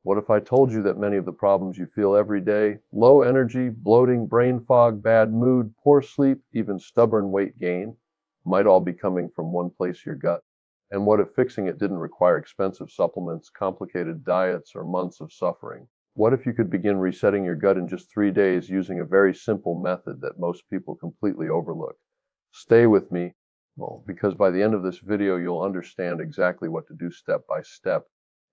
What if I told you that many of the problems you feel every day, low energy, bloating, brain fog, bad mood, poor sleep, even stubborn weight gain, might all be coming from one place, your gut? And what if fixing it didn't require expensive supplements, complicated diets, or months of suffering? What if you could begin resetting your gut in just 3 days using a very simple method that most people completely overlook? Stay with me, well, because by the end of this video, you'll understand exactly what to do step by step,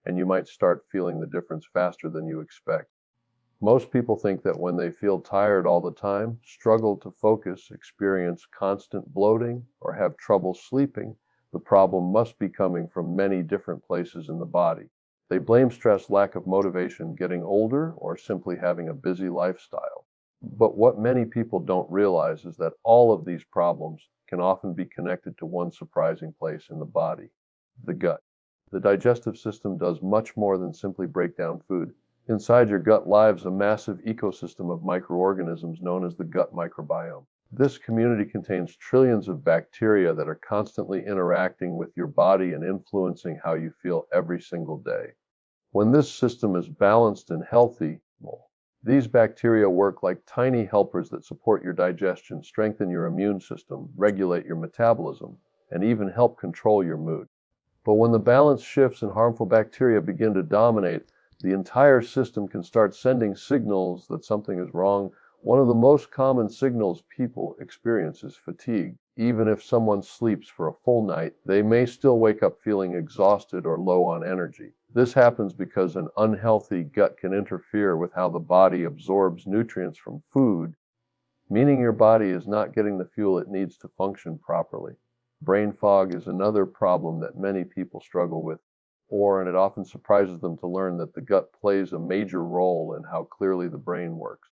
and you might start feeling the difference faster than you expect. Most people think that when they feel tired all the time, struggle to focus, experience constant bloating, or have trouble sleeping, the problem must be coming from many different places in the body. They blame stress, lack of motivation, getting older, or simply having a busy lifestyle. But what many people don't realize is that all of these problems can often be connected to one surprising place in the body, the gut. The digestive system does much more than simply break down food. Inside your gut lives a massive ecosystem of microorganisms known as the gut microbiome. This community contains trillions of bacteria that are constantly interacting with your body and influencing how you feel every single day. When this system is balanced and healthy, these bacteria work like tiny helpers that support your digestion, strengthen your immune system, regulate your metabolism, and even help control your mood. But when the balance shifts and harmful bacteria begin to dominate, the entire system can start sending signals that something is wrong. One of the most common signals people experience is fatigue. Even if someone sleeps for a full night, they may still wake up feeling exhausted or low on energy. This happens because an unhealthy gut can interfere with how the body absorbs nutrients from food, meaning your body is not getting the fuel it needs to function properly. Brain fog is another problem that many people struggle with, and it often surprises them to learn that the gut plays a major role in how clearly the brain works.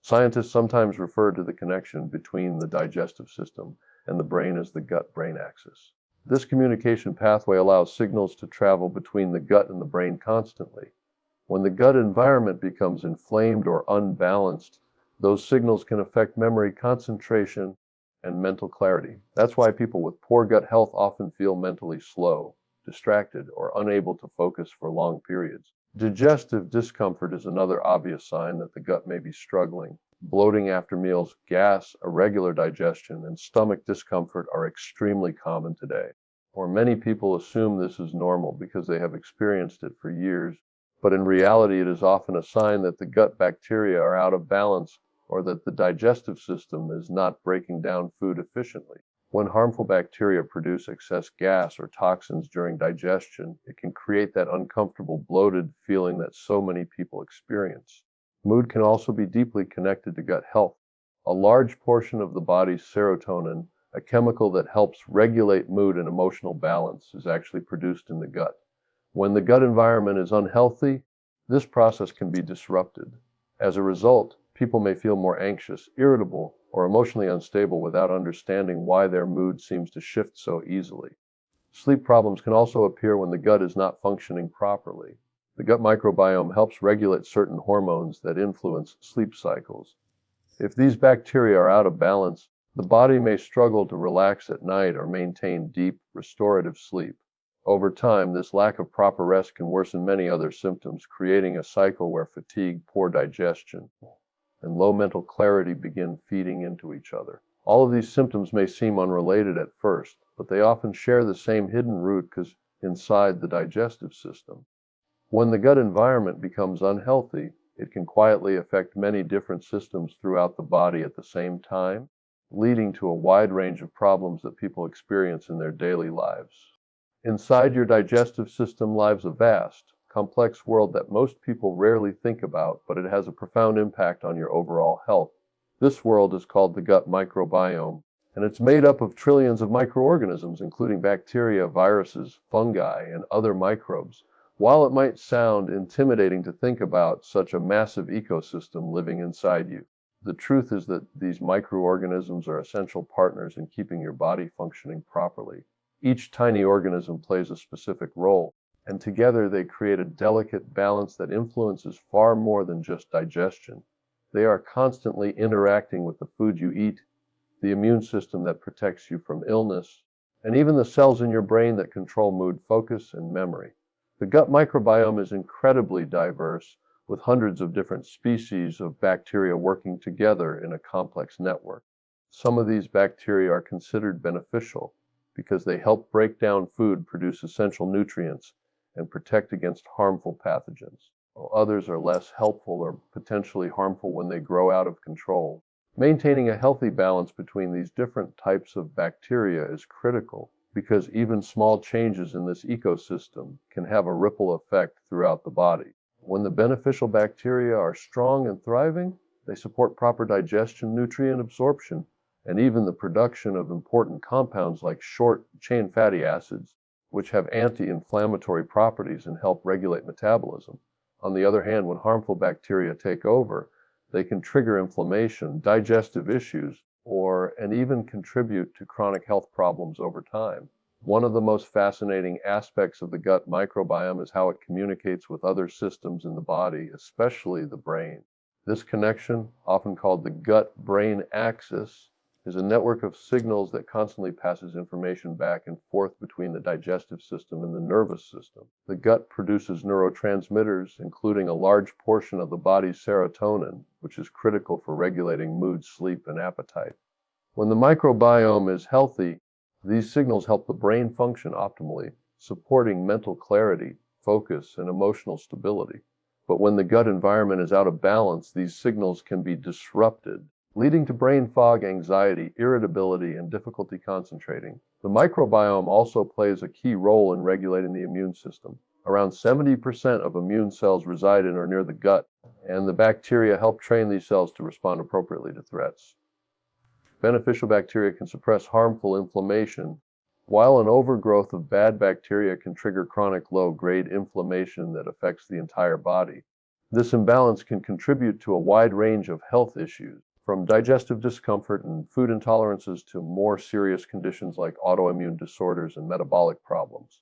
Scientists sometimes refer to the connection between the digestive system and the brain as the gut-brain axis. This communication pathway allows signals to travel between the gut and the brain constantly. When the gut environment becomes inflamed or unbalanced, those signals can affect memory, concentration, and mental clarity. That's why people with poor gut health often feel mentally slow, distracted, or unable to focus for long periods. Digestive discomfort is another obvious sign that the gut may be struggling. Bloating after meals, gas, irregular digestion, and stomach discomfort are extremely common today. Many people assume this is normal because they have experienced it for years, but in reality it is often a sign that the gut bacteria are out of balance or that the digestive system is not breaking down food efficiently. When harmful bacteria produce excess gas or toxins during digestion, it can create that uncomfortable, bloated feeling that so many people experience. Mood can also be deeply connected to gut health. A large portion of the body's serotonin, a chemical that helps regulate mood and emotional balance, is actually produced in the gut. When the gut environment is unhealthy, this process can be disrupted. As a result, people may feel more anxious, irritable, or emotionally unstable without understanding why their mood seems to shift so easily. Sleep problems can also appear when the gut is not functioning properly. The gut microbiome helps regulate certain hormones that influence sleep cycles. If these bacteria are out of balance, the body may struggle to relax at night or maintain deep, restorative sleep. Over time, this lack of proper rest can worsen many other symptoms, creating a cycle where fatigue, poor digestion, and low mental clarity begin feeding into each other. All of these symptoms may seem unrelated at first, but they often share the same hidden root inside the digestive system. When the gut environment becomes unhealthy, it can quietly affect many different systems throughout the body at the same time, leading to a wide range of problems that people experience in their daily lives. Inside your digestive system lies a vast, complex world that most people rarely think about, but it has a profound impact on your overall health. This world is called the gut microbiome, and it's made up of trillions of microorganisms, including bacteria, viruses, fungi, and other microbes. While it might sound intimidating to think about such a massive ecosystem living inside you, the truth is that these microorganisms are essential partners in keeping your body functioning properly. Each tiny organism plays a specific role, and together they create a delicate balance that influences far more than just digestion. They are constantly interacting with the food you eat, the immune system that protects you from illness, and even the cells in your brain that control mood, focus, and memory. The gut microbiome is incredibly diverse, with hundreds of different species of bacteria working together in a complex network. Some of these bacteria are considered beneficial because they help break down food, produce essential nutrients, and protect against harmful pathogens, while others are less helpful or potentially harmful when they grow out of control. Maintaining a healthy balance between these different types of bacteria is critical because even small changes in this ecosystem can have a ripple effect throughout the body. When the beneficial bacteria are strong and thriving, they support proper digestion, nutrient absorption, and even the production of important compounds like short-chain fatty acids, which have anti-inflammatory properties and help regulate metabolism. On the other hand, when harmful bacteria take over, they can trigger inflammation, digestive issues, and even contribute to chronic health problems over time. One of the most fascinating aspects of the gut microbiome is how it communicates with other systems in the body, especially the brain. This connection, often called the gut-brain axis, is a network of signals that constantly passes information back and forth between the digestive system and the nervous system. The gut produces neurotransmitters, including a large portion of the body's serotonin, which is critical for regulating mood, sleep, and appetite. When the microbiome is healthy, these signals help the brain function optimally, supporting mental clarity, focus, and emotional stability. But when the gut environment is out of balance, these signals can be disrupted, leading to brain fog, anxiety, irritability, and difficulty concentrating. The microbiome also plays a key role in regulating the immune system. Around 70% of immune cells reside in or near the gut, and the bacteria help train these cells to respond appropriately to threats. Beneficial bacteria can suppress harmful inflammation, while an overgrowth of bad bacteria can trigger chronic low-grade inflammation that affects the entire body. This imbalance can contribute to a wide range of health issues, from digestive discomfort and food intolerances to more serious conditions like autoimmune disorders and metabolic problems.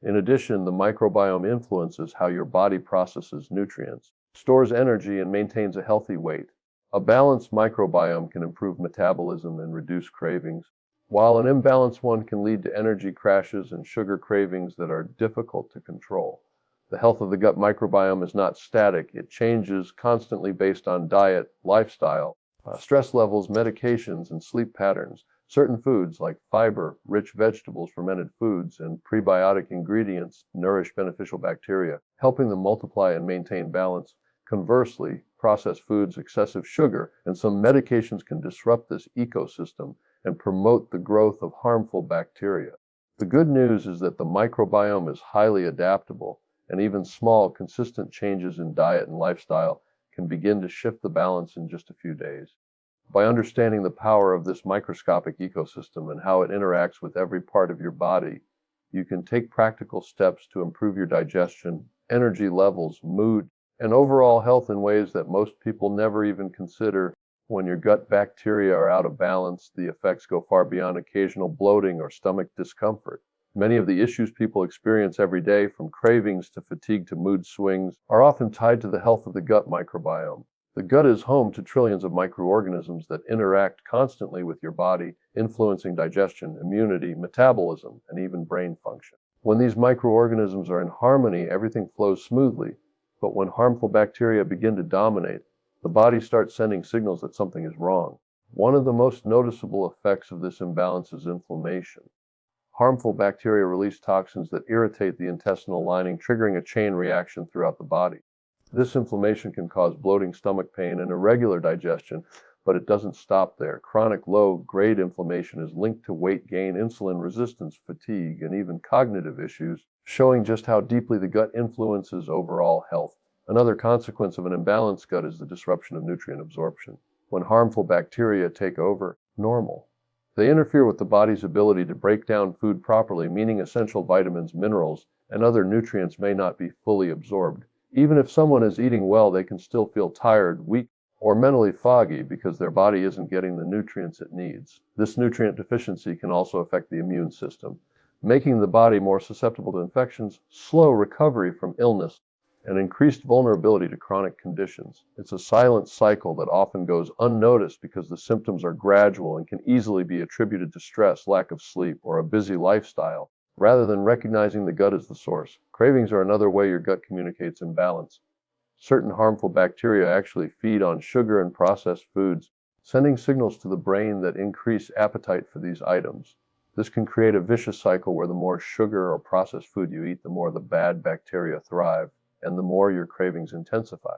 In addition, the microbiome influences how your body processes nutrients, stores energy, and maintains a healthy weight. A balanced microbiome can improve metabolism and reduce cravings, while an imbalanced one can lead to energy crashes and sugar cravings that are difficult to control. The health of the gut microbiome is not static. It changes constantly based on diet, lifestyle, stress levels, medications, and sleep patterns. Certain foods like fiber, rich vegetables, fermented foods, and prebiotic ingredients nourish beneficial bacteria, helping them multiply and maintain balance. Conversely, processed foods, excessive sugar, and some medications can disrupt this ecosystem and promote the growth of harmful bacteria. The good news is that the microbiome is highly adaptable, and even small, consistent changes in diet and lifestyle can begin to shift the balance in just a few days. By understanding the power of this microscopic ecosystem and how it interacts with every part of your body, you can take practical steps to improve your digestion, energy levels, mood, and overall health in ways that most people never even consider. When your gut bacteria are out of balance, the effects go far beyond occasional bloating or stomach discomfort. Many of the issues people experience every day, from cravings to fatigue to mood swings, are often tied to the health of the gut microbiome. The gut is home to trillions of microorganisms that interact constantly with your body, influencing digestion, immunity, metabolism, and even brain function. When these microorganisms are in harmony, everything flows smoothly. But when harmful bacteria begin to dominate, the body starts sending signals that something is wrong. One of the most noticeable effects of this imbalance is inflammation. Harmful bacteria release toxins that irritate the intestinal lining, triggering a chain reaction throughout the body. This inflammation can cause bloating, stomach pain, and irregular digestion, but it doesn't stop there. Chronic low-grade inflammation is linked to weight gain, insulin resistance, fatigue, and even cognitive issues, showing just how deeply the gut influences overall health. Another consequence of an imbalanced gut is the disruption of nutrient absorption. When harmful bacteria take over, normal. They interfere with the body's ability to break down food properly, meaning essential vitamins, minerals, and other nutrients may not be fully absorbed. Even if someone is eating well, they can still feel tired, weak, or mentally foggy because their body isn't getting the nutrients it needs. This nutrient deficiency can also affect the immune system, making the body more susceptible to infections, slow recovery from illness, and increased vulnerability to chronic conditions. It's a silent cycle that often goes unnoticed because the symptoms are gradual and can easily be attributed to stress, lack of sleep, or a busy lifestyle. rather than recognizing the gut as the source. Cravings are another way your gut communicates imbalance. Certain harmful bacteria actually feed on sugar and processed foods, sending signals to the brain that increase appetite for these items. This can create a vicious cycle where the more sugar or processed food you eat, the more the bad bacteria thrive, and the more your cravings intensify.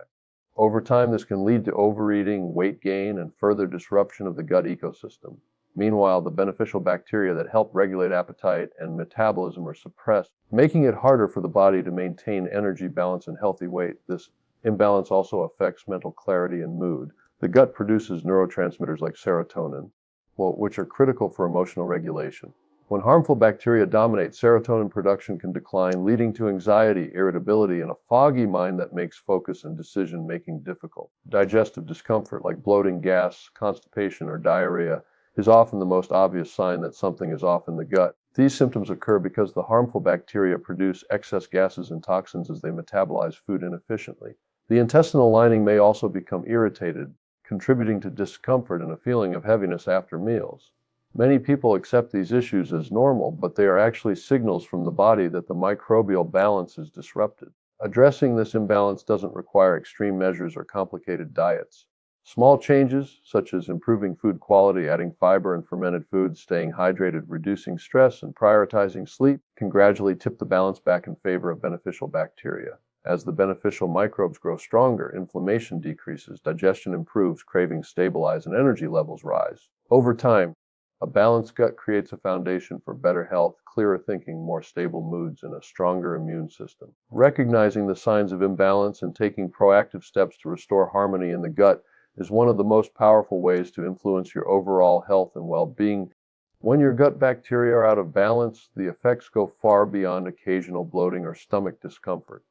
Over time, this can lead to overeating, weight gain, and further disruption of the gut ecosystem. Meanwhile, the beneficial bacteria that help regulate appetite and metabolism are suppressed, making it harder for the body to maintain energy balance and healthy weight. This imbalance also affects mental clarity and mood. The gut produces neurotransmitters like serotonin, which are critical for emotional regulation. When harmful bacteria dominate, serotonin production can decline, leading to anxiety, irritability, and a foggy mind that makes focus and decision-making difficult. Digestive discomfort like bloating, gas, constipation, or diarrhea is often the most obvious sign that something is off in the gut. These symptoms occur because the harmful bacteria produce excess gases and toxins as they metabolize food inefficiently. The intestinal lining may also become irritated, contributing to discomfort and a feeling of heaviness after meals. Many people accept these issues as normal, but they are actually signals from the body that the microbial balance is disrupted. Addressing this imbalance doesn't require extreme measures or complicated diets. Small changes, such as improving food quality, adding fiber and fermented foods, staying hydrated, reducing stress, and prioritizing sleep, can gradually tip the balance back in favor of beneficial bacteria. As the beneficial microbes grow stronger, inflammation decreases, digestion improves, cravings stabilize, and energy levels rise. Over time, a balanced gut creates a foundation for better health, clearer thinking, more stable moods, and a stronger immune system. Recognizing the signs of imbalance and taking proactive steps to restore harmony in the gut is one of the most powerful ways to influence your overall health and well-being. When your gut bacteria are out of balance, the effects go far beyond occasional bloating or stomach discomfort.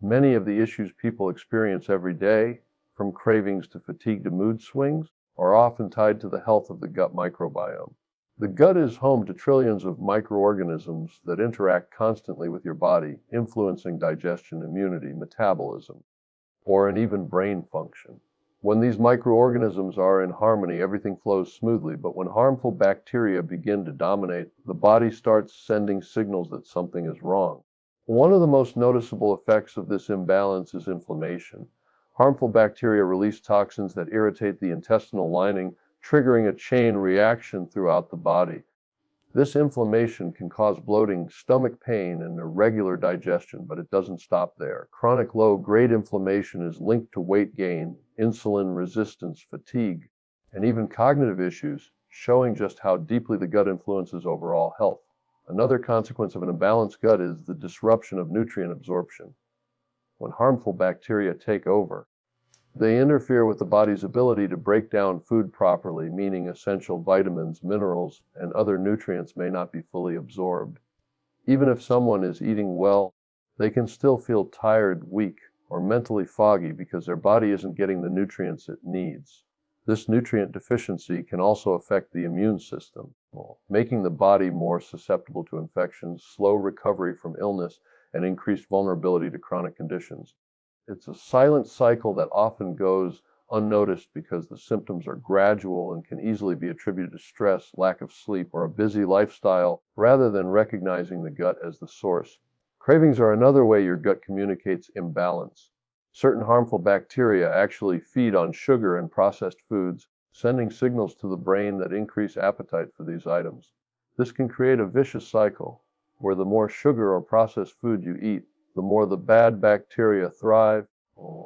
Many of the issues people experience every day, from cravings to fatigue to mood swings, are often tied to the health of the gut microbiome. The gut is home to trillions of microorganisms that interact constantly with your body, influencing digestion, immunity, metabolism, and even brain function. When these microorganisms are in harmony, everything flows smoothly, but when harmful bacteria begin to dominate, the body starts sending signals that something is wrong. One of the most noticeable effects of this imbalance is inflammation. Harmful bacteria release toxins that irritate the intestinal lining, triggering a chain reaction throughout the body. This inflammation can cause bloating, stomach pain, and irregular digestion, but it doesn't stop there. Chronic low-grade inflammation is linked to weight gain, insulin resistance, fatigue, and even cognitive issues, showing just how deeply the gut influences overall health. Another consequence of an imbalanced gut is the disruption of nutrient absorption. When harmful bacteria take over, they interfere with the body's ability to break down food properly, meaning essential vitamins, minerals, and other nutrients may not be fully absorbed. Even if someone is eating well, they can still feel tired, weak, or mentally foggy because their body isn't getting the nutrients it needs. This nutrient deficiency can also affect the immune system, making the body more susceptible to infections, slow recovery from illness, and increased vulnerability to chronic conditions. It's a silent cycle that often goes unnoticed because the symptoms are gradual and can easily be attributed to stress, lack of sleep, or a busy lifestyle, rather than recognizing the gut as the source. Cravings are another way your gut communicates imbalance. Certain harmful bacteria actually feed on sugar and processed foods, sending signals to the brain that increase appetite for these items. This can create a vicious cycle, where the more sugar or processed food you eat, the more the bad bacteria thrive,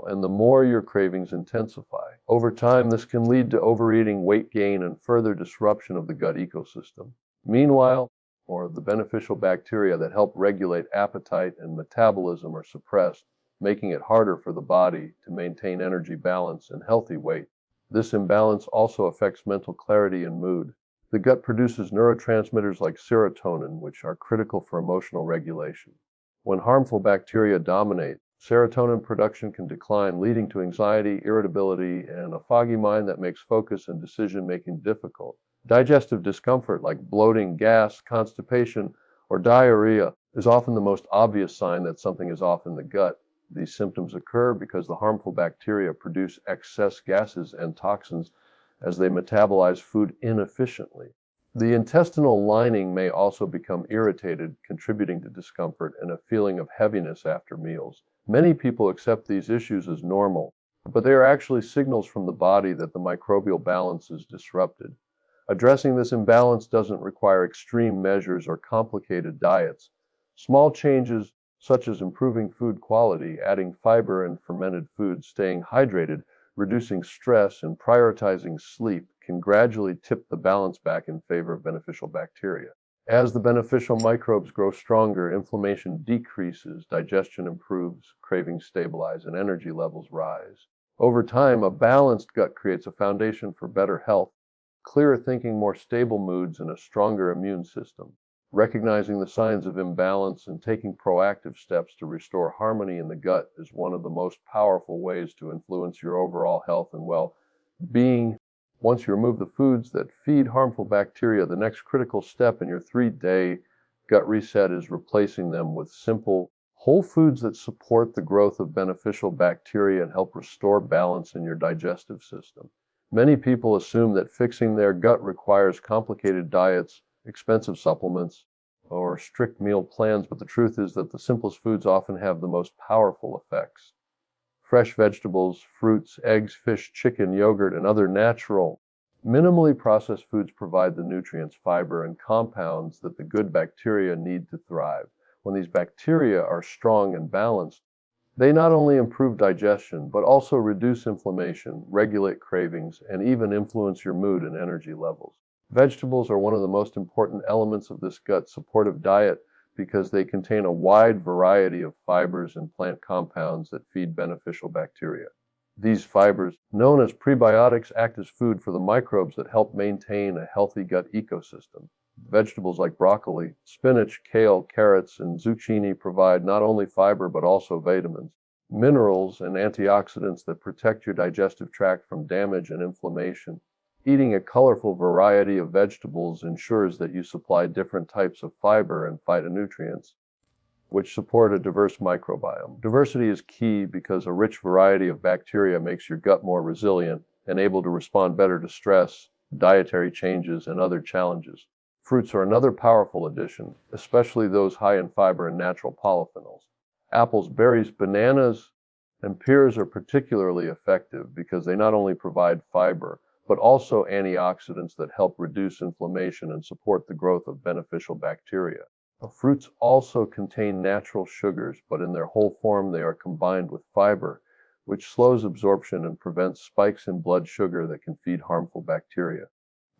and the more your cravings intensify. Over time, this can lead to overeating, weight gain, and further disruption of the gut ecosystem. Meanwhile, the beneficial bacteria that help regulate appetite and metabolism are suppressed, making it harder for the body to maintain energy balance and healthy weight. This imbalance also affects mental clarity and mood. The gut produces neurotransmitters like serotonin, which are critical for emotional regulation. When harmful bacteria dominate, serotonin production can decline, leading to anxiety, irritability, and a foggy mind that makes focus and decision-making difficult. Digestive discomfort like bloating, gas, constipation, or diarrhea is often the most obvious sign that something is off in the gut. These symptoms occur because the harmful bacteria produce excess gases and toxins as they metabolize food inefficiently. The intestinal lining may also become irritated, contributing to discomfort and a feeling of heaviness after meals. Many people accept these issues as normal, but they are actually signals from the body that the microbial balance is disrupted. Addressing this imbalance doesn't require extreme measures or complicated diets. Small changes, such as improving food quality, adding fiber and fermented foods, staying hydrated, reducing stress, and prioritizing sleep, can gradually tip the balance back in favor of beneficial bacteria. As the beneficial microbes grow stronger, inflammation decreases, digestion improves, cravings stabilize, and energy levels rise. Over time, a balanced gut creates a foundation for better health, clearer thinking, more stable moods, and a stronger immune system. Recognizing the signs of imbalance and taking proactive steps to restore harmony in the gut is one of the most powerful ways to influence your overall health and well-being. Once you remove the foods that feed harmful bacteria, the next critical step in your 3-day gut reset is replacing them with simple, whole foods that support the growth of beneficial bacteria and help restore balance in your digestive system. Many people assume that fixing their gut requires complicated diets, expensive supplements, or strict meal plans, but the truth is that the simplest foods often have the most powerful effects. Fresh vegetables, fruits, eggs, fish, chicken, yogurt, and other natural, minimally processed foods provide the nutrients, fiber, and compounds that the good bacteria need to thrive. When these bacteria are strong and balanced, they not only improve digestion, but also reduce inflammation, regulate cravings, and even influence your mood and energy levels. Vegetables are one of the most important elements of this gut-supportive diet because they contain a wide variety of fibers and plant compounds that feed beneficial bacteria. These fibers, known as prebiotics, act as food for the microbes that help maintain a healthy gut ecosystem. Vegetables like broccoli, spinach, kale, carrots, and zucchini provide not only fiber but also vitamins, minerals, and antioxidants that protect your digestive tract from damage and inflammation. Eating a colorful variety of vegetables ensures that you supply different types of fiber and phytonutrients, which support a diverse microbiome. Diversity is key because a rich variety of bacteria makes your gut more resilient and able to respond better to stress, dietary changes, and other challenges. Fruits are another powerful addition, especially those high in fiber and natural polyphenols. Apples, berries, bananas, and pears are particularly effective because they not only provide fiber, but also antioxidants that help reduce inflammation and support the growth of beneficial bacteria. Fruits also contain natural sugars, but in their whole form they are combined with fiber, which slows absorption and prevents spikes in blood sugar that can feed harmful bacteria.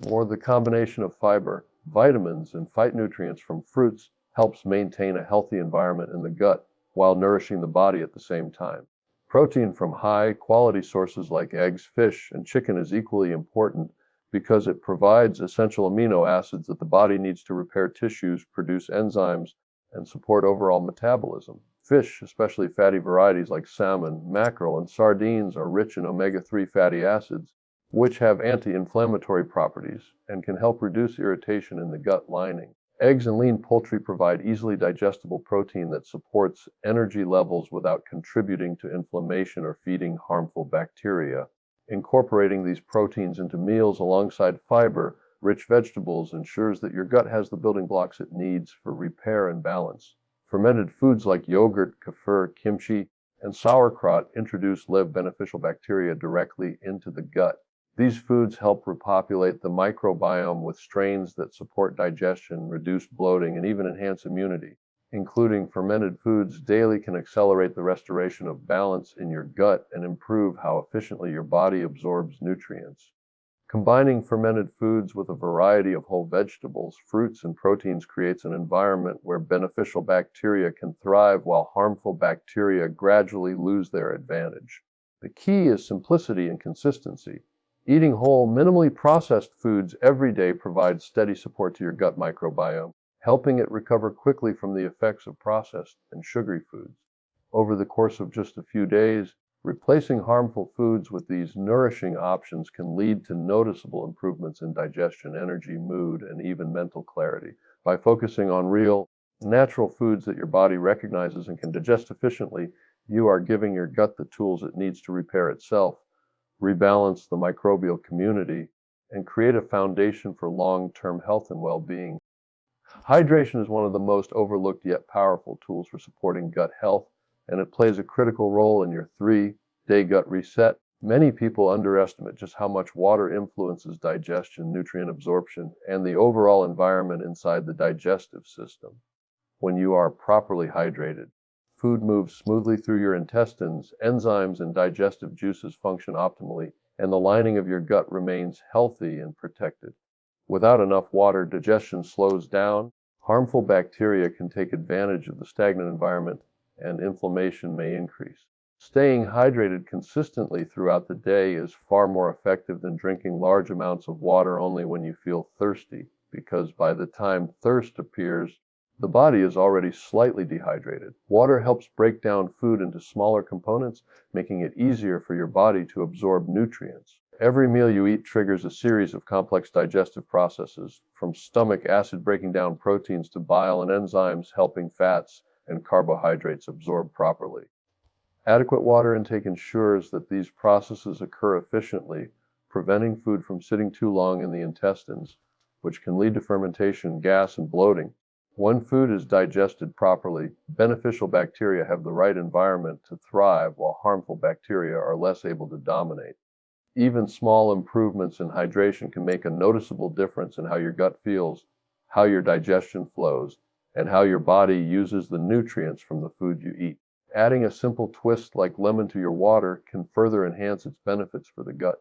Or the combination of fiber, vitamins, and phytonutrients from fruits helps maintain a healthy environment in the gut while nourishing the body at the same time. Protein from high-quality sources like eggs, fish, and chicken is equally important because it provides essential amino acids that the body needs to repair tissues, produce enzymes, and support overall metabolism. Fish, especially fatty varieties like salmon, mackerel, and sardines, are rich in omega-3 fatty acids, which have anti-inflammatory properties and can help reduce irritation in the gut lining. Eggs and lean poultry provide easily digestible protein that supports energy levels without contributing to inflammation or feeding harmful bacteria. Incorporating these proteins into meals alongside fiber, rich vegetables ensures that your gut has the building blocks it needs for repair and balance. Fermented foods like yogurt, kefir, kimchi, and sauerkraut introduce live beneficial bacteria directly into the gut. These foods help repopulate the microbiome with strains that support digestion, reduce bloating, and even enhance immunity. Including fermented foods daily can accelerate the restoration of balance in your gut and improve how efficiently your body absorbs nutrients. Combining fermented foods with a variety of whole vegetables, fruits, and proteins creates an environment where beneficial bacteria can thrive while harmful bacteria gradually lose their advantage. The key is simplicity and consistency. Eating whole, minimally processed foods every day provides steady support to your gut microbiome, helping it recover quickly from the effects of processed and sugary foods. Over the course of just a few days, replacing harmful foods with these nourishing options can lead to noticeable improvements in digestion, energy, mood, and even mental clarity. By focusing on real, natural foods that your body recognizes and can digest efficiently, you are giving your gut the tools it needs to repair itself, rebalance the microbial community, and create a foundation for long-term health and well-being. Hydration is one of the most overlooked yet powerful tools for supporting gut health, and it plays a critical role in your 3-day gut reset. Many people underestimate just how much water influences digestion, nutrient absorption, and the overall environment inside the digestive system. When you are properly hydrated, food moves smoothly through your intestines, enzymes and digestive juices function optimally, and the lining of your gut remains healthy and protected. Without enough water, digestion slows down, harmful bacteria can take advantage of the stagnant environment, and inflammation may increase. Staying hydrated consistently throughout the day is far more effective than drinking large amounts of water only when you feel thirsty, because by the time thirst appears, the body is already slightly dehydrated. Water helps break down food into smaller components, making it easier for your body to absorb nutrients. Every meal you eat triggers a series of complex digestive processes, from stomach acid breaking down proteins to bile and enzymes helping fats and carbohydrates absorb properly. Adequate water intake ensures that these processes occur efficiently, preventing food from sitting too long in the intestines, which can lead to fermentation, gas, and bloating. When food is digested properly, beneficial bacteria have the right environment to thrive, while harmful bacteria are less able to dominate. Even small improvements in hydration can make a noticeable difference in how your gut feels, how your digestion flows, and how your body uses the nutrients from the food you eat. Adding a simple twist like lemon to your water can further enhance its benefits for the gut.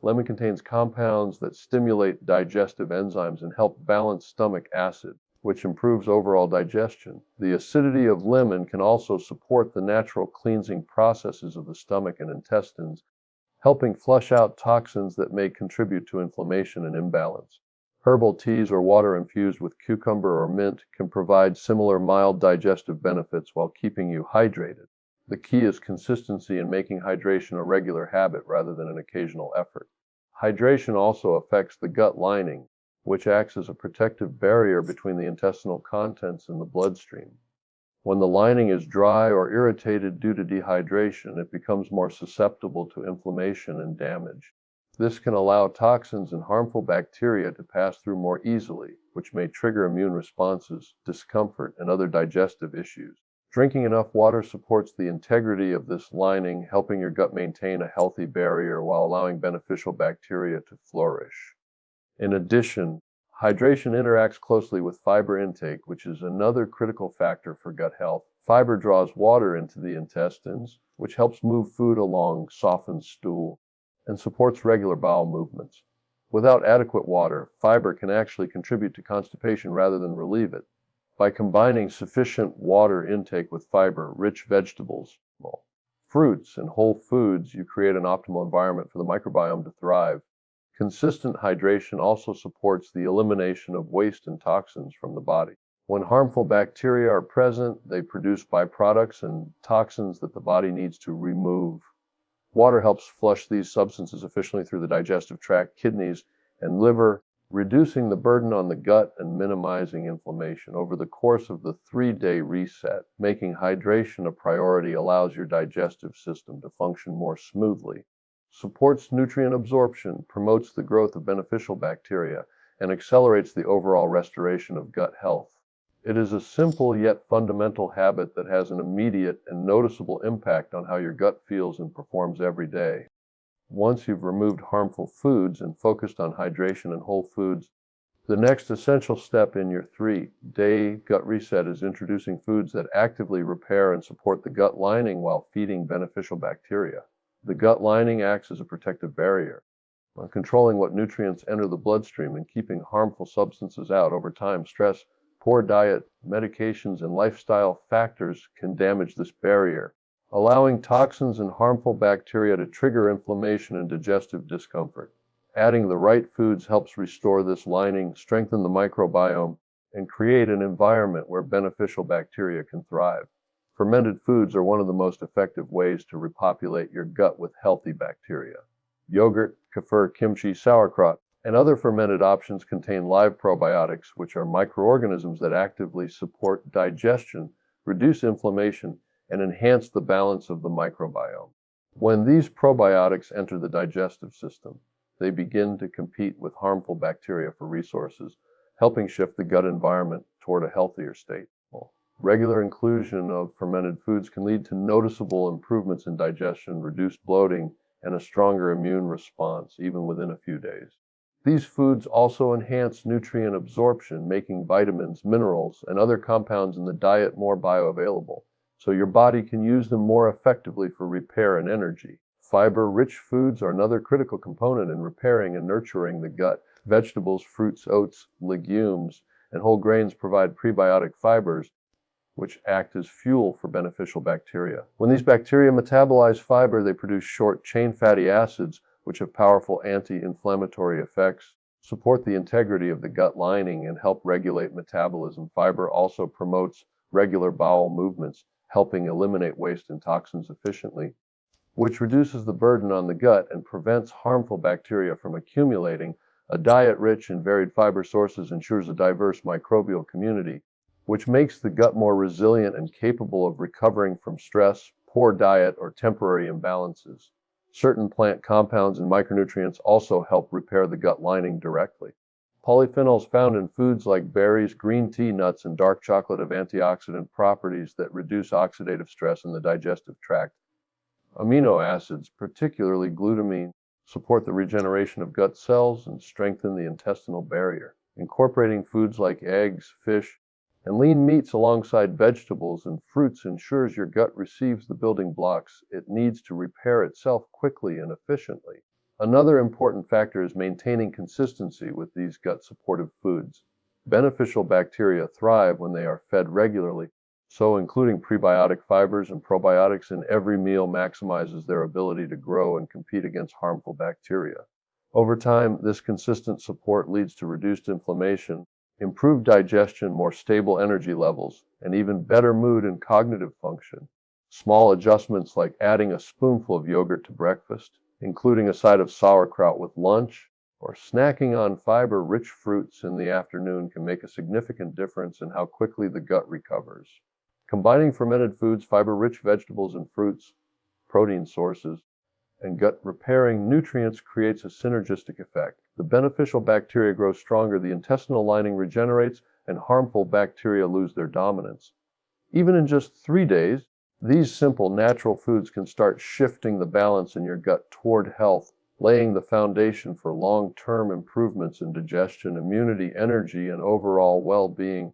Lemon contains compounds that stimulate digestive enzymes and help balance stomach acid, which improves overall digestion. The acidity of lemon can also support the natural cleansing processes of the stomach and intestines, helping flush out toxins that may contribute to inflammation and imbalance. Herbal teas or water infused with cucumber or mint can provide similar mild digestive benefits while keeping you hydrated. The key is consistency in making hydration a regular habit rather than an occasional effort. Hydration also affects the gut lining, which acts as a protective barrier between the intestinal contents and the bloodstream. When the lining is dry or irritated due to dehydration, it becomes more susceptible to inflammation and damage. This can allow toxins and harmful bacteria to pass through more easily, which may trigger immune responses, discomfort, and other digestive issues. Drinking enough water supports the integrity of this lining, helping your gut maintain a healthy barrier while allowing beneficial bacteria to flourish. In addition, hydration interacts closely with fiber intake, which is another critical factor for gut health. Fiber draws water into the intestines, which helps move food along, softens stool, and supports regular bowel movements. Without adequate water, fiber can actually contribute to constipation rather than relieve it. By combining sufficient water intake with fiber, rich vegetables, fruits, and whole foods, you create an optimal environment for the microbiome to thrive. Consistent hydration also supports the elimination of waste and toxins from the body. When harmful bacteria are present, they produce byproducts and toxins that the body needs to remove. Water helps flush these substances efficiently through the digestive tract, kidneys, and liver, reducing the burden on the gut and minimizing inflammation. Over the course of the 3-day reset, making hydration a priority allows your digestive system to function more smoothly, supports nutrient absorption, promotes the growth of beneficial bacteria, and accelerates the overall restoration of gut health. It is a simple yet fundamental habit that has an immediate and noticeable impact on how your gut feels and performs every day. Once you've removed harmful foods and focused on hydration and whole foods, the next essential step in your 3-day gut reset is introducing foods that actively repair and support the gut lining while feeding beneficial bacteria. The gut lining acts as a protective barrier, controlling what nutrients enter the bloodstream and keeping harmful substances out. Over time, stress, poor diet, medications, and lifestyle factors can damage this barrier, allowing toxins and harmful bacteria to trigger inflammation and digestive discomfort. Adding the right foods helps restore this lining, strengthen the microbiome, and create an environment where beneficial bacteria can thrive. Fermented foods are one of the most effective ways to repopulate your gut with healthy bacteria. Yogurt, kefir, kimchi, sauerkraut, and other fermented options contain live probiotics, which are microorganisms that actively support digestion, reduce inflammation, and enhance the balance of the microbiome. When these probiotics enter the digestive system, they begin to compete with harmful bacteria for resources, helping shift the gut environment toward a healthier state. Regular inclusion of fermented foods can lead to noticeable improvements in digestion, reduced bloating, and a stronger immune response, even within a few days. These foods also enhance nutrient absorption, making vitamins, minerals, and other compounds in the diet more bioavailable, so your body can use them more effectively for repair and energy. Fiber-rich foods are another critical component in repairing and nurturing the gut. Vegetables, fruits, oats, legumes, and whole grains provide prebiotic fibers, which act as fuel for beneficial bacteria. When these bacteria metabolize fiber, they produce short-chain fatty acids, which have powerful anti-inflammatory effects, support the integrity of the gut lining, and help regulate metabolism. Fiber also promotes regular bowel movements, helping eliminate waste and toxins efficiently, which reduces the burden on the gut and prevents harmful bacteria from accumulating. A diet rich in varied fiber sources ensures a diverse microbial community, which makes the gut more resilient and capable of recovering from stress, poor diet, or temporary imbalances. Certain plant compounds and micronutrients also help repair the gut lining directly. Polyphenols found in foods like berries, green tea, nuts, and dark chocolate have antioxidant properties that reduce oxidative stress in the digestive tract. Amino acids, particularly glutamine, support the regeneration of gut cells and strengthen the intestinal barrier. Incorporating foods like eggs, fish, and lean meats alongside vegetables and fruits ensures your gut receives the building blocks it needs to repair itself quickly and efficiently. Another important factor is maintaining consistency with these gut-supportive foods. Beneficial bacteria thrive when they are fed regularly, so including prebiotic fibers and probiotics in every meal maximizes their ability to grow and compete against harmful bacteria. Over time, this consistent support leads to reduced inflammation, improved digestion, more stable energy levels, and even better mood and cognitive function. Small adjustments like adding a spoonful of yogurt to breakfast, including a side of sauerkraut with lunch, or snacking on fiber-rich fruits in the afternoon can make a significant difference in how quickly the gut recovers. Combining fermented foods, fiber-rich vegetables and fruits, protein sources, and gut-repairing nutrients creates a synergistic effect. The beneficial bacteria grow stronger, the intestinal lining regenerates, and harmful bacteria lose their dominance. Even in just 3 days, these simple natural foods can start shifting the balance in your gut toward health, laying the foundation for long-term improvements in digestion, immunity, energy, and overall well-being.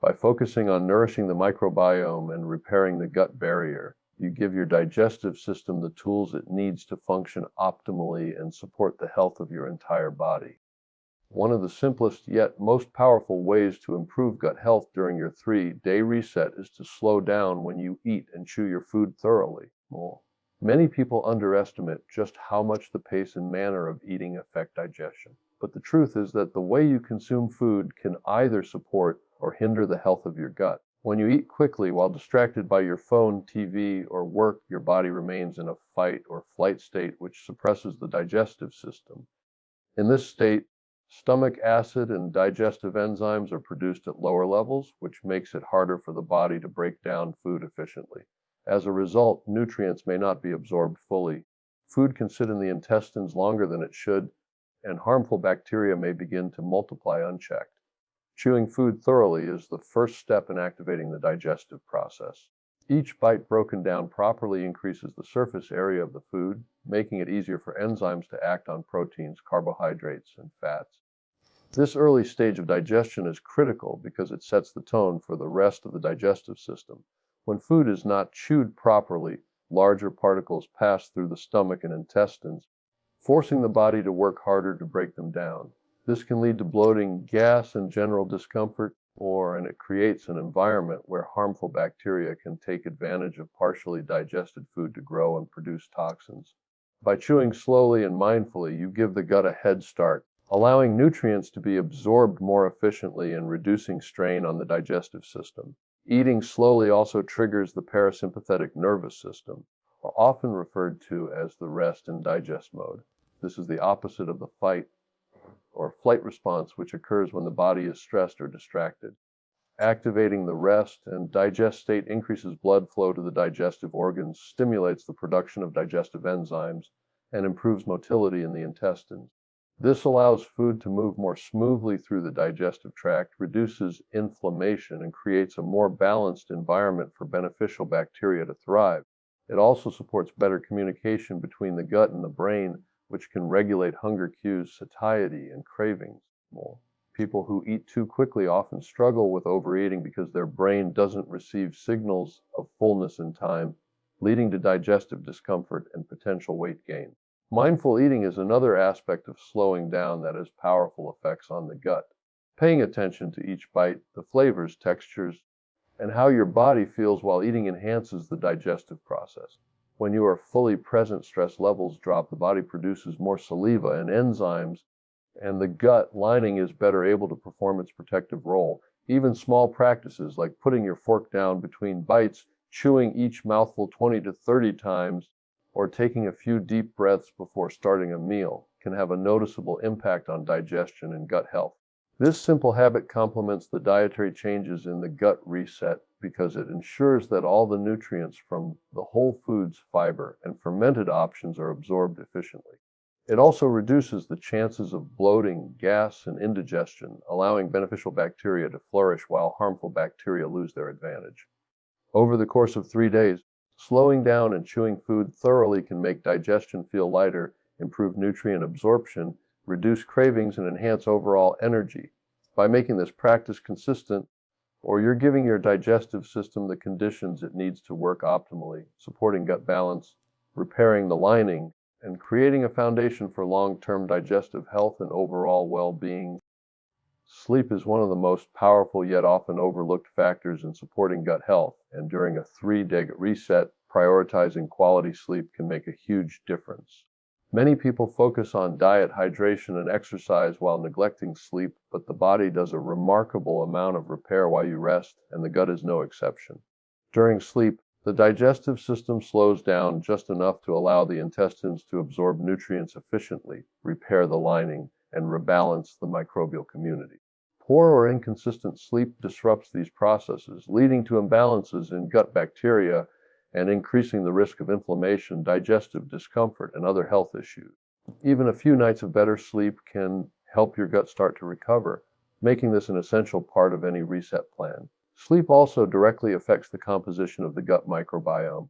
By focusing on nourishing the microbiome and repairing the gut barrier, you give your digestive system the tools it needs to function optimally and support the health of your entire body. One of the simplest yet most powerful ways to improve gut health during your 3-day reset is to slow down when you eat and chew your food thoroughly. Many people underestimate just how much the pace and manner of eating affect digestion. But the truth is that the way you consume food can either support or hinder the health of your gut. When you eat quickly while distracted by your phone, TV, or work, your body remains in a fight or flight state, which suppresses the digestive system. In this state, stomach acid and digestive enzymes are produced at lower levels, which makes it harder for the body to break down food efficiently. As a result, nutrients may not be absorbed fully. Food can sit in the intestines longer than it should, and harmful bacteria may begin to multiply unchecked. Chewing food thoroughly is the first step in activating the digestive process. Each bite broken down properly increases the surface area of the food, making it easier for enzymes to act on proteins, carbohydrates, and fats. This early stage of digestion is critical because it sets the tone for the rest of the digestive system. When food is not chewed properly, larger particles pass through the stomach and intestines, forcing the body to work harder to break them down. This can lead to bloating, gas, and general discomfort, and it creates an environment where harmful bacteria can take advantage of partially digested food to grow and produce toxins. By chewing slowly and mindfully, you give the gut a head start, allowing nutrients to be absorbed more efficiently and reducing strain on the digestive system. Eating slowly also triggers the parasympathetic nervous system, often referred to as the rest and digest mode. This is the opposite of the fight or flight response, which occurs when the body is stressed or distracted. Activating the rest and digest state increases blood flow to the digestive organs, stimulates the production of digestive enzymes, and improves motility in the intestines. This allows food to move more smoothly through the digestive tract, reduces inflammation, and creates a more balanced environment for beneficial bacteria to thrive. It also supports better communication between the gut and the brain, which can regulate hunger cues, satiety, and cravings more. People who eat too quickly often struggle with overeating because their brain doesn't receive signals of fullness in time, leading to digestive discomfort and potential weight gain. Mindful eating is another aspect of slowing down that has powerful effects on the gut. Paying attention to each bite, the flavors, textures, and how your body feels while eating enhances the digestive process. When you are fully present, stress levels drop, the body produces more saliva and enzymes, and the gut lining is better able to perform its protective role. Even small practices like putting your fork down between bites, chewing each mouthful 20 to 30 times, or taking a few deep breaths before starting a meal can have a noticeable impact on digestion and gut health. This simple habit complements the dietary changes in the gut reset because it ensures that all the nutrients from the whole foods, fiber, and fermented options are absorbed efficiently. It also reduces the chances of bloating, gas, and indigestion, allowing beneficial bacteria to flourish while harmful bacteria lose their advantage. Over the course of 3 days, slowing down and chewing food thoroughly can make digestion feel lighter, improve nutrient absorption, reduce cravings, and enhance overall energy. By making this practice consistent, you're giving your digestive system the conditions it needs to work optimally, supporting gut balance, repairing the lining, and creating a foundation for long-term digestive health and overall well-being. Sleep is one of the most powerful yet often overlooked factors in supporting gut health, and during a 3-day reset, prioritizing quality sleep can make a huge difference. Many people focus on diet, hydration, and exercise while neglecting sleep, but the body does a remarkable amount of repair while you rest, and the gut is no exception. During sleep, the digestive system slows down just enough to allow the intestines to absorb nutrients efficiently, repair the lining, and rebalance the microbial community. Poor or inconsistent sleep disrupts these processes, leading to imbalances in gut bacteria and increasing the risk of inflammation, digestive discomfort, and other health issues. Even a few nights of better sleep can help your gut start to recover, making this an essential part of any reset plan. Sleep also directly affects the composition of the gut microbiome.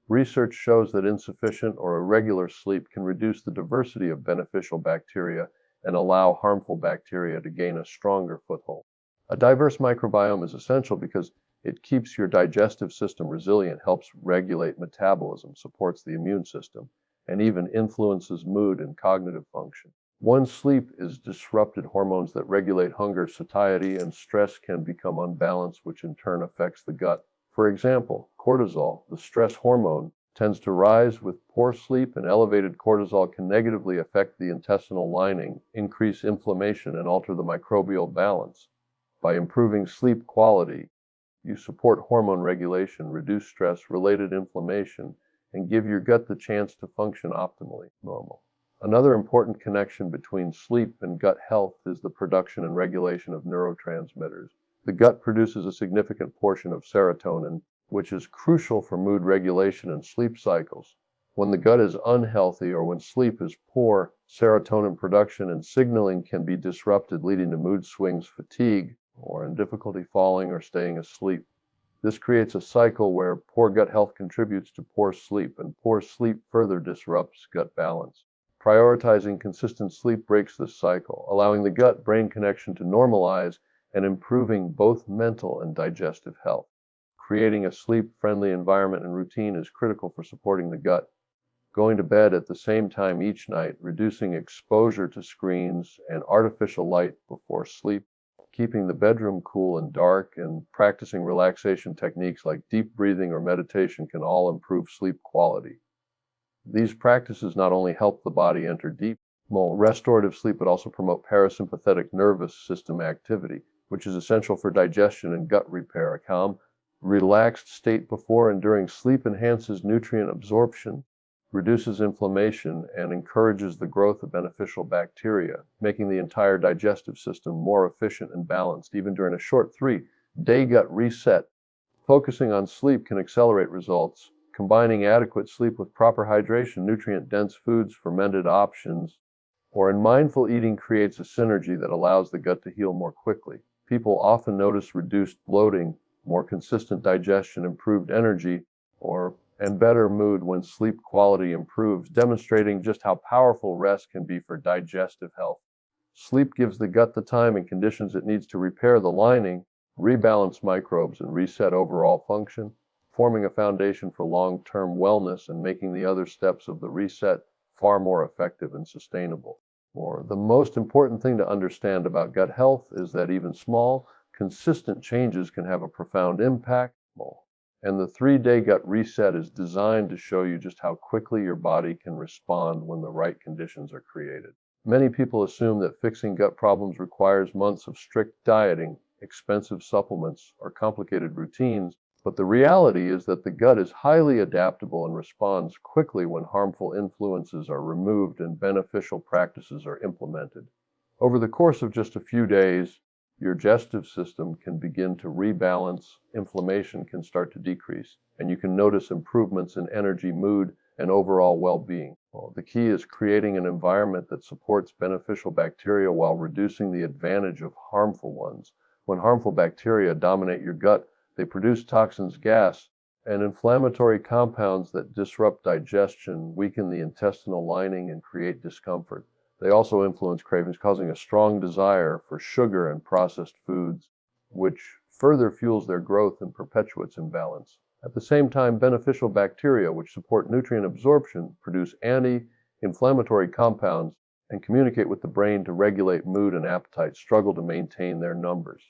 Research shows that insufficient or irregular sleep can reduce the diversity of beneficial bacteria and allow harmful bacteria to gain a stronger foothold. A diverse microbiome is essential because it keeps your digestive system resilient, helps regulate metabolism, supports the immune system, and even influences mood and cognitive function. When sleep is disrupted, hormones that regulate hunger, satiety, and stress can become unbalanced, which in turn affects the gut. For example, cortisol, the stress hormone, tends to rise with poor sleep, and elevated cortisol can negatively affect the intestinal lining, increase inflammation, and alter the microbial balance. By improving sleep quality, you support hormone regulation, reduce stress-related inflammation, and give your gut the chance to function optimally. Normal. Another important connection between sleep and gut health is the production and regulation of neurotransmitters. The gut produces a significant portion of serotonin, which is crucial for mood regulation and sleep cycles. When the gut is unhealthy or when sleep is poor, serotonin production and signaling can be disrupted, leading to mood swings, fatigue, or in difficulty falling or staying asleep. This creates a cycle where poor gut health contributes to poor sleep, and poor sleep further disrupts gut balance. Prioritizing consistent sleep breaks this cycle, allowing the gut-brain connection to normalize and improving both mental and digestive health. Creating a sleep-friendly environment and routine is critical for supporting the gut. Going to bed at the same time each night, reducing exposure to screens and artificial light before sleep, keeping the bedroom cool and dark, and practicing relaxation techniques like deep breathing or meditation can all improve sleep quality. These practices not only help the body enter deep, restorative sleep, but also promote parasympathetic nervous system activity, which is essential for digestion and gut repair. A calm, relaxed state before and during sleep enhances nutrient absorption, reduces inflammation, and encourages the growth of beneficial bacteria, making the entire digestive system more efficient and balanced. Even during a short 3-day gut reset, focusing on sleep can accelerate results. Combining adequate sleep with proper hydration, nutrient-dense foods, fermented options, Or in mindful eating creates a synergy that allows the gut to heal more quickly. People often notice reduced bloating, more consistent digestion, improved energy, and better mood when sleep quality improves, demonstrating just how powerful rest can be for digestive health. Sleep gives the gut the time and conditions it needs to repair the lining, rebalance microbes, and reset overall function, forming a foundation for long-term wellness and making the other steps of the reset far more effective and sustainable. Or the most important thing to understand about gut health is that even small, consistent changes can have a profound impact. And the 3-day gut reset is designed to show you just how quickly your body can respond when the right conditions are created. Many people assume that fixing gut problems requires months of strict dieting, expensive supplements, or complicated routines, but the reality is that the gut is highly adaptable and responds quickly when harmful influences are removed and beneficial practices are implemented. Over the course of just a few days, your digestive system can begin to rebalance, inflammation can start to decrease, and you can notice improvements in energy, mood, and overall well-being. The key is creating an environment that supports beneficial bacteria while reducing the advantage of harmful ones. When harmful bacteria dominate your gut, they produce toxins, gas, and inflammatory compounds that disrupt digestion, weaken the intestinal lining, and create discomfort. They also influence cravings, causing a strong desire for sugar and processed foods, which further fuels their growth and perpetuates imbalance. At the same time, beneficial bacteria, which support nutrient absorption, produce anti-inflammatory compounds and communicate with the brain to regulate mood and appetite, struggle to maintain their numbers.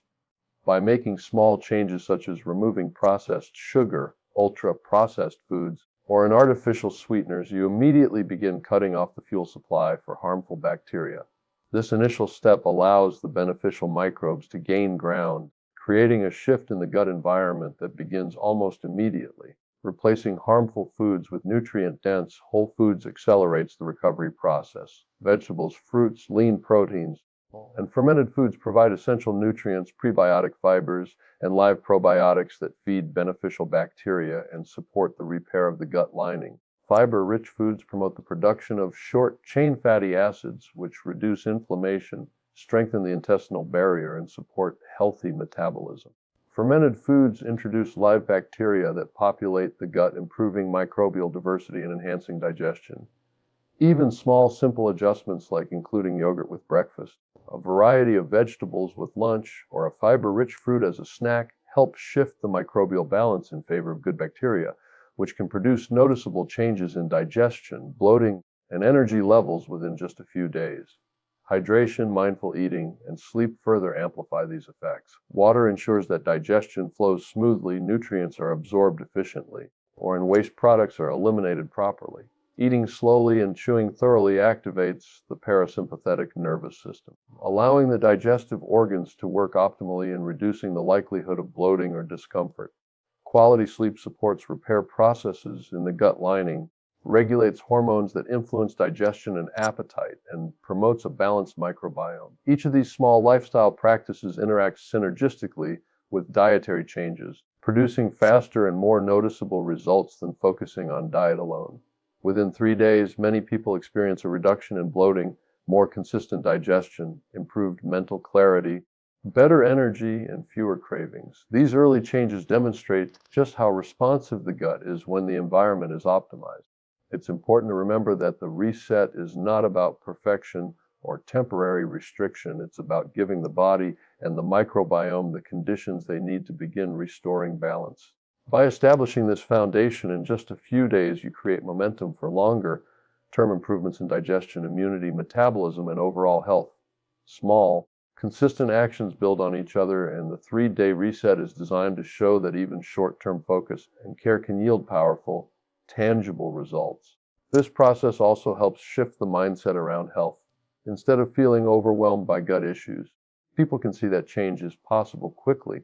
By making small changes such as removing processed sugar, ultra-processed foods, or in artificial sweeteners, you immediately begin cutting off the fuel supply for harmful bacteria. This initial step allows the beneficial microbes to gain ground, creating a shift in the gut environment that begins almost immediately. Replacing harmful foods with nutrient-dense whole foods accelerates the recovery process. Vegetables, fruits, lean proteins, and fermented foods provide essential nutrients, prebiotic fibers, and live probiotics that feed beneficial bacteria and support the repair of the gut lining. Fiber-rich foods promote the production of short-chain fatty acids, which reduce inflammation, strengthen the intestinal barrier, and support healthy metabolism. Fermented foods introduce live bacteria that populate the gut, improving microbial diversity and enhancing digestion. Even small, simple adjustments like including yogurt with breakfast, a variety of vegetables with lunch, or a fiber-rich fruit as a snack help shift the microbial balance in favor of good bacteria, which can produce noticeable changes in digestion, bloating, and energy levels within just a few days. Hydration, mindful eating, and sleep further amplify these effects. Water ensures that digestion flows smoothly, nutrients are absorbed efficiently, and waste products are eliminated properly. Eating slowly and chewing thoroughly activates the parasympathetic nervous system, allowing the digestive organs to work optimally and reducing the likelihood of bloating or discomfort. Quality sleep supports repair processes in the gut lining, regulates hormones that influence digestion and appetite, and promotes a balanced microbiome. Each of these small lifestyle practices interacts synergistically with dietary changes, producing faster and more noticeable results than focusing on diet alone. Within 3 days, many people experience a reduction in bloating, more consistent digestion, improved mental clarity, better energy, and fewer cravings. These early changes demonstrate just how responsive the gut is when the environment is optimized. It's important to remember that the reset is not about perfection or temporary restriction. It's about giving the body and the microbiome the conditions they need to begin restoring balance. By establishing this foundation in just a few days, you create momentum for longer-term improvements in digestion, immunity, metabolism, and overall health. Small, consistent actions build on each other, and the 3-day reset is designed to show that even short-term focus and care can yield powerful, tangible results. This process also helps shift the mindset around health. Instead of feeling overwhelmed by gut issues, people can see that change is possible quickly,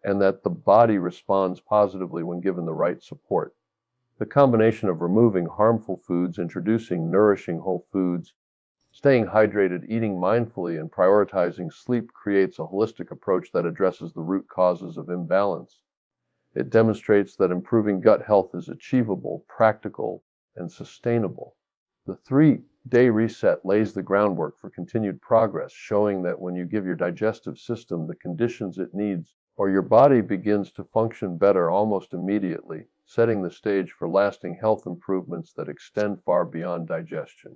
and that the body responds positively when given the right support. The combination of removing harmful foods, introducing nourishing whole foods, staying hydrated, eating mindfully, and prioritizing sleep creates a holistic approach that addresses the root causes of imbalance. It demonstrates that improving gut health is achievable, practical, and sustainable. The 3 Day reset lays the groundwork for continued progress, showing that when you give your digestive system the conditions it needs, or your body begins to function better almost immediately, setting the stage for lasting health improvements that extend far beyond digestion.